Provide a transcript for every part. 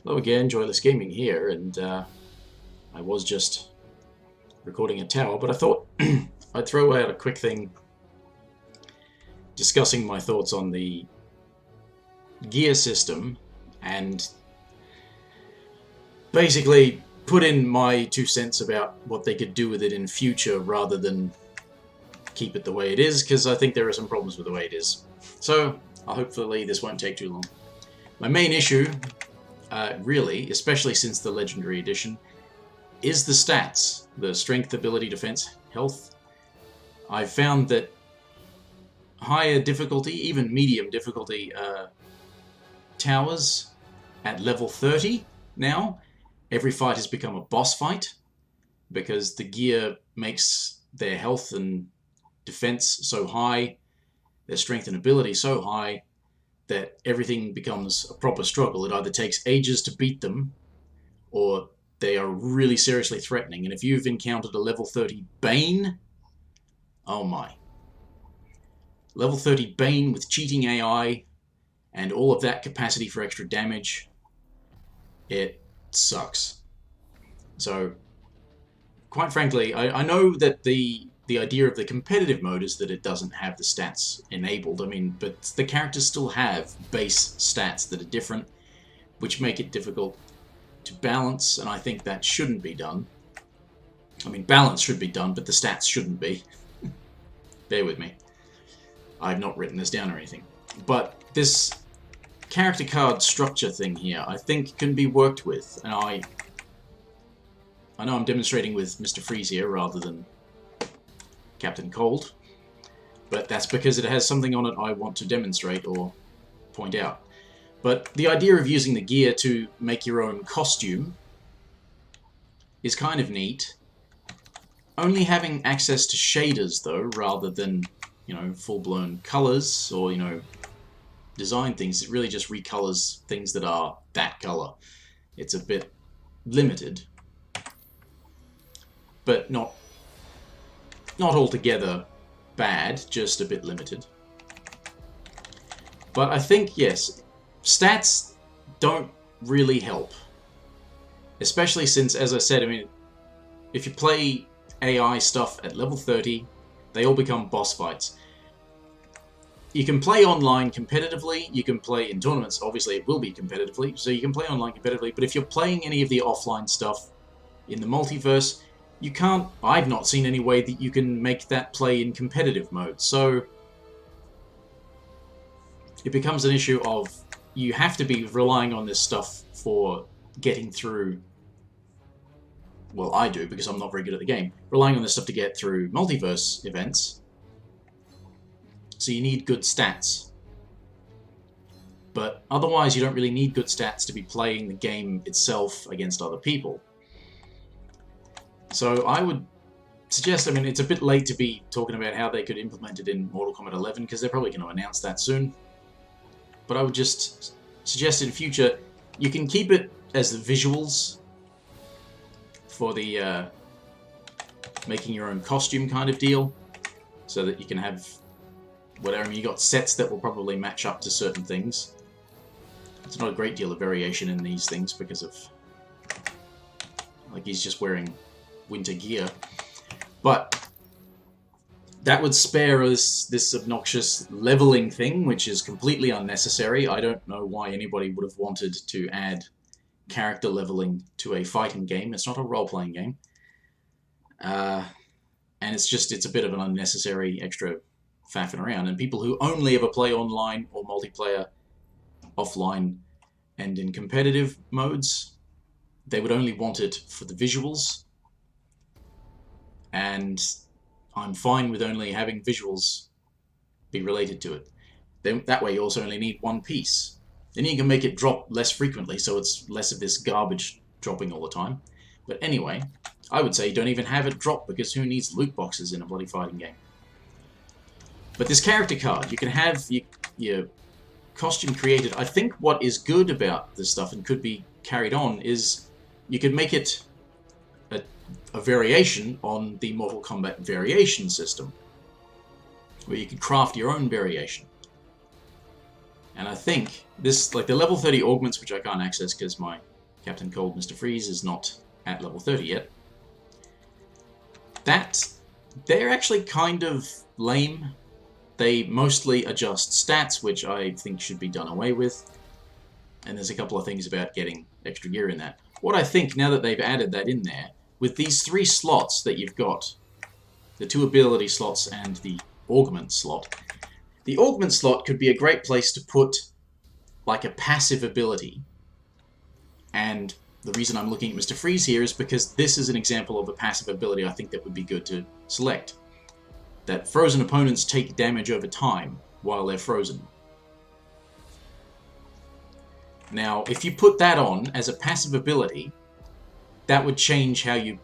Hello again, Joyless Gaming here, and I was just recording a tower, but I thought I'd throw out a quick thing discussing my thoughts on the gear system and basically put in my 2 cents about what they could do with it in future rather than keep it the way it is, because I think there are some problems with the way it is. So, hopefully this won't take too long. My main issue, really, especially since the Legendary Edition, is the stats. The strength, ability, defense, health. I've found that higher difficulty, even medium difficulty towers at level 30 now, every fight has become a boss fight because the gear makes their health and defense so high, their strength and ability so high, that everything becomes a proper struggle. It either takes ages to beat them, or they are really seriously threatening. And if you've encountered a level 30 Bane, oh my. Level 30 Bane with cheating AI and all of that capacity for extra damage, it sucks. So, quite frankly, I know that the idea of the competitive mode is that it doesn't have the stats enabled. I mean, but the characters still have base stats that are different, which make it difficult to balance, and I think that shouldn't be done. I mean, balance should be done, but the stats shouldn't be. Bear with me. I've not written this down or anything. But this character card structure thing here, I think can be worked with, and I know I'm demonstrating with Mr. Freeze here rather than Captain Cold, but that's because it has something on it I want to demonstrate or point out. But the idea of using the gear to make your own costume is kind of neat. Only having access to shaders, though, rather than, full-blown colors or, design things, it really just recolors things that are that color. It's a bit limited, but not altogether bad, just a bit limited. But I think, yes, stats don't really help. Especially since, as I said, I mean, if you play AI stuff at level 30, they all become boss fights. You can play online competitively, you can play in tournaments, obviously it will be competitively, so you can play online competitively, but if you're playing any of the offline stuff in the multiverse, you can't, I've not seen any way that you can make that play in competitive mode, so it becomes an issue of you have to be relying on this stuff for getting through, well, I do because I'm not very good at the game, relying on this stuff to get through multiverse events, so you need good stats. But otherwise you don't really need good stats to be playing the game itself against other people. So I would suggest, I mean, it's a bit late to be talking about how they could implement it in Mortal Kombat 11, because they're probably going to announce that soon. But I would just suggest in future, you can keep it as the visuals for the making your own costume kind of deal, so that you can have whatever. I mean, you got sets that will probably match up to certain things. There's not a great deal of variation in these things because of, like, he's just wearing winter gear, but that would spare us this obnoxious leveling thing, which is completely unnecessary. I don't know why anybody would have wanted to add character leveling to a fighting game. It's not a role-playing game, and it's a bit of an unnecessary extra faffing around, and people who only ever play online or multiplayer offline and in competitive modes, they would only want it for the visuals. And I'm fine with only having visuals be related to it. Then that way you also only need one piece. Then you can make it drop less frequently, so it's less of this garbage dropping all the time. But anyway, I would say don't even have it drop, because who needs loot boxes in a bloody fighting game? But this character card, you can have your costume created. I think what is good about this stuff and could be carried on is you could make it a variation on the Mortal Kombat variation system, where you could craft your own variation. And I think this, like the level 30 augments, which I can't access because my Captain Cold Mr. Freeze is not at level 30 yet, they're actually kind of lame. They mostly adjust stats, which I think should be done away with. And there's a couple of things about getting extra gear in that. What I think, now that they've added that in there, with these 3 slots that you've got, the 2 ability slots and the augment slot, the augment slot could be a great place to put like a passive ability. And the reason I'm looking at Mr. Freeze here is because this is an example of a passive ability I think that would be good to select. That frozen opponents take damage over time while they're frozen. Now, if you put that on as a passive ability, that would change how you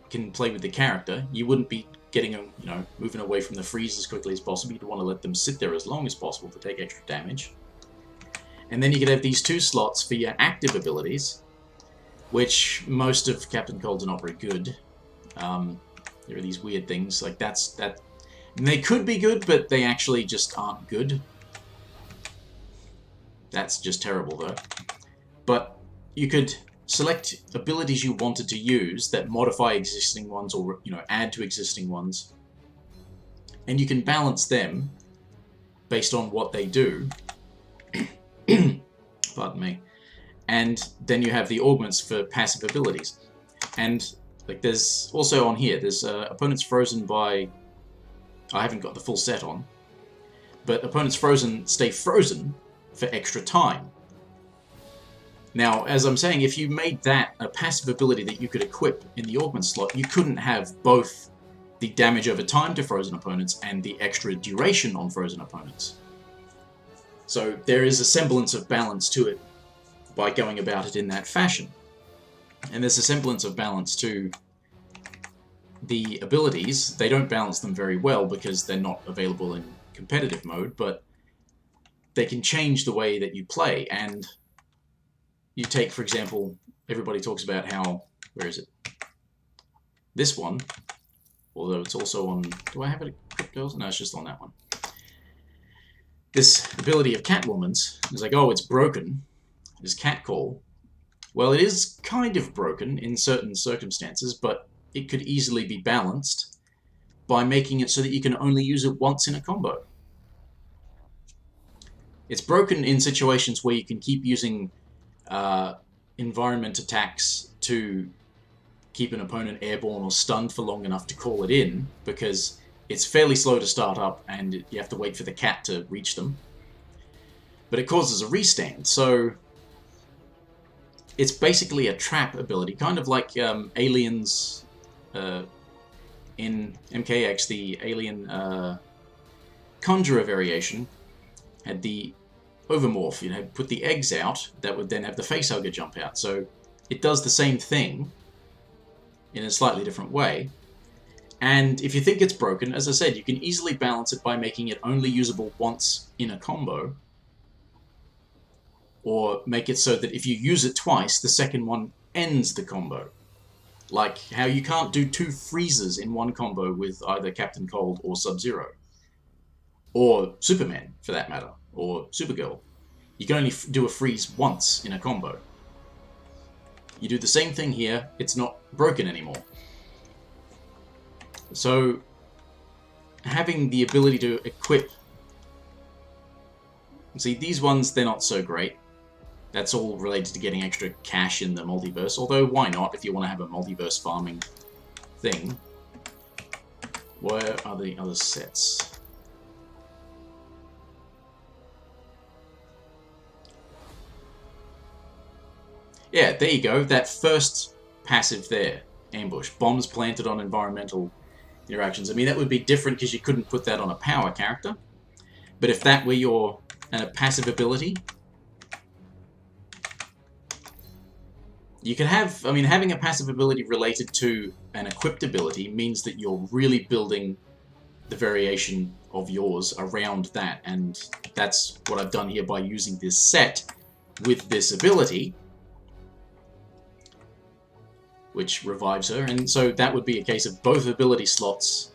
can play with the character. You wouldn't be getting them, moving away from the freeze as quickly as possible. You'd want to let them sit there as long as possible to take extra damage. And then you could have these 2 slots for your active abilities, which most of Captain Cold's are not very good. There are these weird things like that. And they could be good, but they actually just aren't good. That's just terrible, though. But you could select abilities you wanted to use that modify existing ones or, add to existing ones. And you can balance them based on what they do. Pardon me. And then you have the augments for passive abilities. And like there's also on here, there's opponents frozen by... I haven't got the full set on. But opponents frozen stay frozen for extra time. Now, as I'm saying, if you made that a passive ability that you could equip in the augment slot, you couldn't have both the damage over time to frozen opponents and the extra duration on frozen opponents. So there is a semblance of balance to it by going about it in that fashion. And there's a semblance of balance to the abilities. They don't balance them very well because they're not available in competitive mode, but they can change the way that you play. And you take, for example, everybody talks about how, where is it? This one, although it's also on, do I have it equipped? No, it's just on that one. This ability of Catwoman's is like, oh, it's broken, is Catcall. Well, it is kind of broken in certain circumstances, but it could easily be balanced by making it so that you can only use it once in a combo. It's broken in situations where you can keep using environment attacks to keep an opponent airborne or stunned for long enough to call it in, because it's fairly slow to start up and you have to wait for the cat to reach them. But it causes a restand, so it's basically a trap ability, kind of like Aliens in MKX, the Alien Conjurer variation had the Overmorph, put the eggs out, that would then have the facehugger jump out. So it does the same thing in a slightly different way. And if you think it's broken, as I said, you can easily balance it by making it only usable once in a combo. Or make it so that if you use it twice, the second one ends the combo. Like how you can't do 2 freezes in one combo with either Captain Cold or Sub-Zero. Or Superman, for that matter. Or Supergirl. You can only do a freeze once in a combo. You do the same thing here, it's not broken anymore. So, having the ability to equip... See, these ones, they're not so great. That's all related to getting extra cash in the multiverse, although why not if you want to have a multiverse farming thing. Where are the other sets? Yeah, there you go. That first passive there, ambush. Bombs planted on environmental interactions. I mean, that would be different because you couldn't put that on a power character. But if that were your passive ability, you could have... I mean, having a passive ability related to an equipped ability means that you're really building the variation of yours around that. And that's what I've done here by using this set with this ability, which revives her. And so that would be a case of both ability slots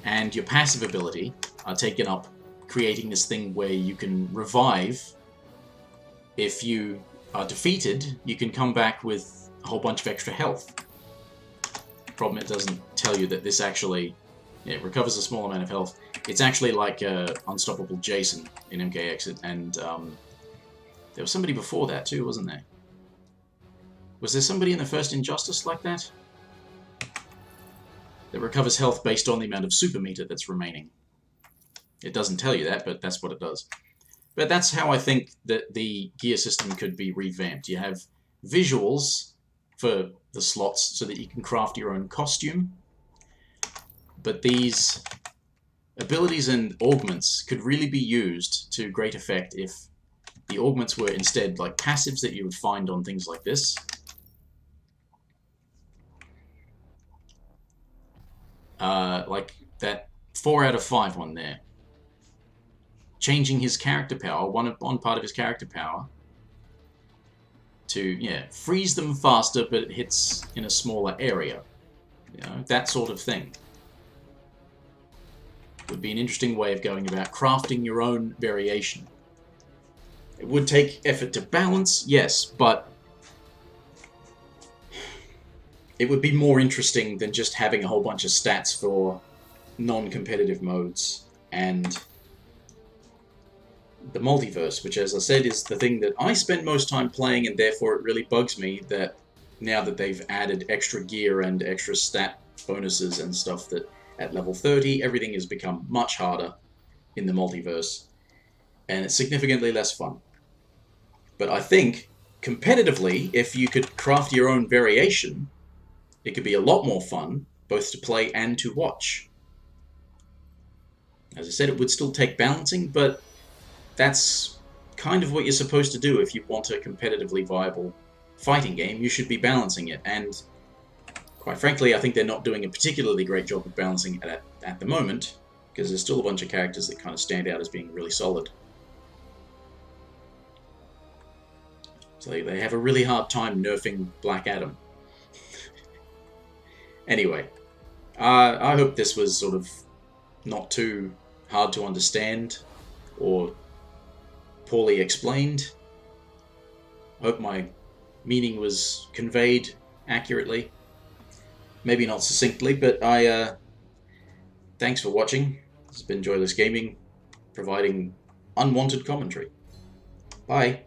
and your passive ability are taken up, creating this thing where you can revive if you are defeated, you can come back with a whole bunch of extra health. Problem, it doesn't tell you that this actually recovers a small amount of health. It's actually like Unstoppable Jason in MKX, and there was somebody before that too, wasn't there? Was there somebody in the first Injustice like that? That recovers health based on the amount of super meter that's remaining. It doesn't tell you that, but that's what it does. But that's how I think that the gear system could be revamped. You have visuals for the slots so that you can craft your own costume. But these abilities and augments could really be used to great effect if the augments were instead like passives that you would find on things like this. Like that 4 out of 5 one there. Changing his character power, one part of his character power, to freeze them faster, but it hits in a smaller area. You know, that sort of thing would be an interesting way of going about crafting your own variation. It would take effort to balance, yes, but it would be more interesting than just having a whole bunch of stats for non-competitive modes and the multiverse, which, as I said, is the thing that I spend most time playing, and therefore it really bugs me that now that they've added extra gear and extra stat bonuses and stuff, that at level 30 everything has become much harder in the multiverse, and it's significantly less fun. But I think, competitively, if you could craft your own variation, it could be a lot more fun, both to play and to watch. As I said, it would still take balancing, but that's kind of what you're supposed to do if you want a competitively viable fighting game. You should be balancing it, and quite frankly, I think they're not doing a particularly great job of balancing it at the moment, because there's still a bunch of characters that kind of stand out as being really solid. So they have a really hard time nerfing Black Adam. Anyway, I hope this was sort of not too hard to understand or poorly explained. I hope my meaning was conveyed accurately. Maybe not succinctly, but thanks for watching. This has been Joyless Gaming, providing unwanted commentary. Bye.